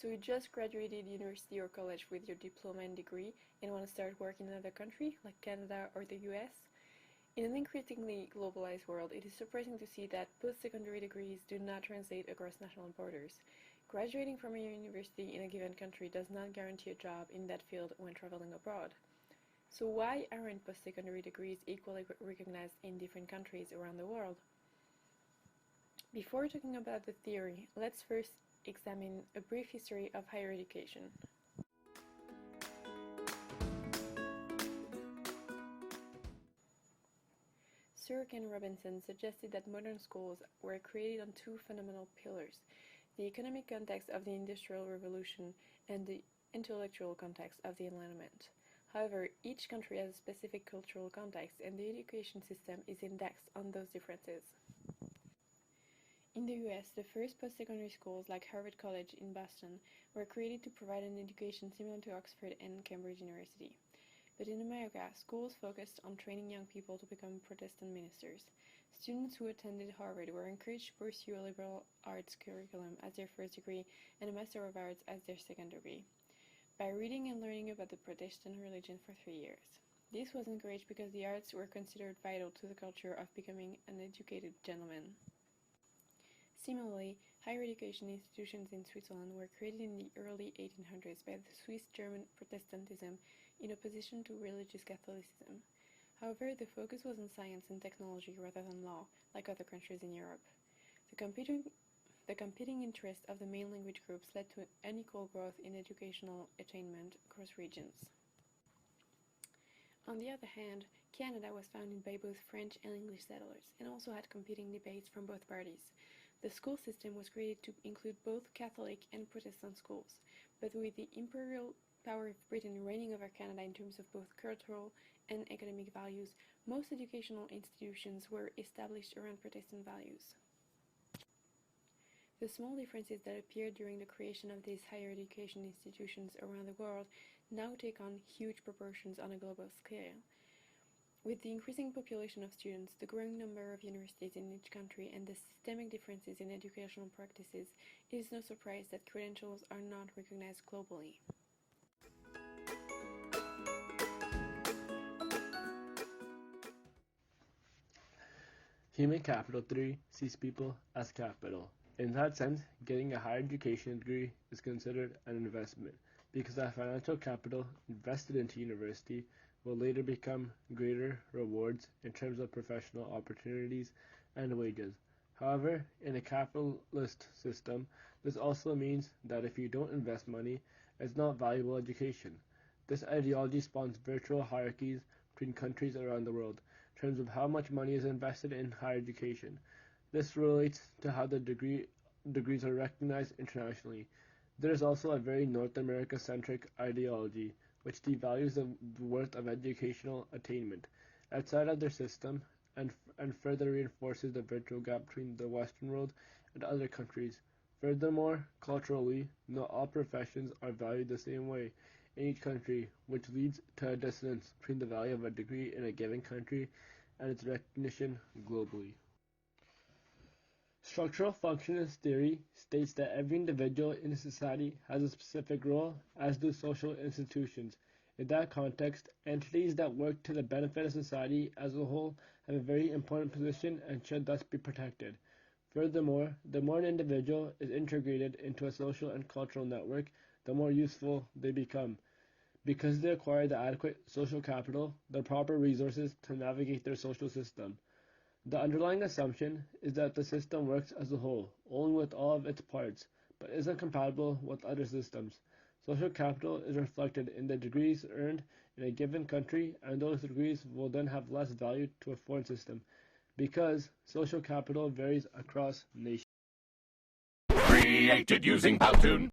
So you just graduated university or college with your diploma and degree and want to start work in another country, like Canada or the US? In an increasingly globalized world, it is surprising to see that post-secondary degrees do not translate across national borders. Graduating from a university in a given country does not guarantee a job in that field when traveling abroad. So why aren't post-secondary degrees equally recognized in different countries around the world? Before talking about the theory, let's first examine a brief history of higher education. Sir Ken Robinson suggested that modern schools were created on two fundamental pillars: the economic context of the Industrial Revolution and the intellectual context of the Enlightenment. However, each country has a specific cultural context, and the education system is indexed on those differences. In the US, the first post-secondary schools, like Harvard College in Boston, were created to provide an education similar to Oxford and Cambridge University. But in America, schools focused on training young people to become Protestant ministers. Students who attended Harvard were encouraged to pursue a liberal arts curriculum as their first degree and a Master of Arts as their second degree, by reading and learning about the Protestant religion for 3 years. This was encouraged because the arts were considered vital to the culture of becoming an educated gentleman. Similarly, higher education institutions in Switzerland were created in the early 1800s by the Swiss-German Protestantism in opposition to religious Catholicism. However, the focus was on science and technology rather than law, like other countries in Europe. The competing interests of the main language groups led to unequal growth in educational attainment across regions. On the other hand, Canada was founded by both French and English settlers, and also had competing debates from both parties. The school system was created to include both Catholic and Protestant schools, but with the imperial power of Britain reigning over Canada in terms of both cultural and economic values, most educational institutions were established around Protestant values. The small differences that appeared during the creation of these higher education institutions around the world now take on huge proportions on a global scale. With the increasing population of students, the growing number of universities in each country, and the systemic differences in educational practices, it is no surprise that credentials are not recognized globally. Human capital theory sees people as capital. In that sense, getting a higher education degree is considered an investment, because that financial capital invested into university will later become greater rewards in terms of professional opportunities and wages. However, in a capitalist system, this also means that if you don't invest money, it's not valuable education. This ideology spawns virtual hierarchies between countries around the world in terms of how much money is invested in higher education. This relates to how the degrees are recognized internationally. There is also a very North America-centric ideology which devalues the worth of educational attainment outside of their system and further reinforces the virtual gap between the Western world and other countries. Furthermore, culturally, not all professions are valued the same way in each country, which leads to a dissonance between the value of a degree in a given country and its recognition globally. Structural functionist theory states that every individual in a society has a specific role, as do social institutions. In that context, entities that work to the benefit of society as a whole have a very important position and should thus be protected. Furthermore, the more an individual is integrated into a social and cultural network, the more useful they become, because they acquire the adequate social capital, the proper resources to navigate their social system. The underlying assumption is that the system works as a whole, only with all of its parts, but isn't compatible with other systems. Social capital is reflected in the degrees earned in a given country, and those degrees will then have less value to a foreign system, because social capital varies across nations. Created using Powtoon.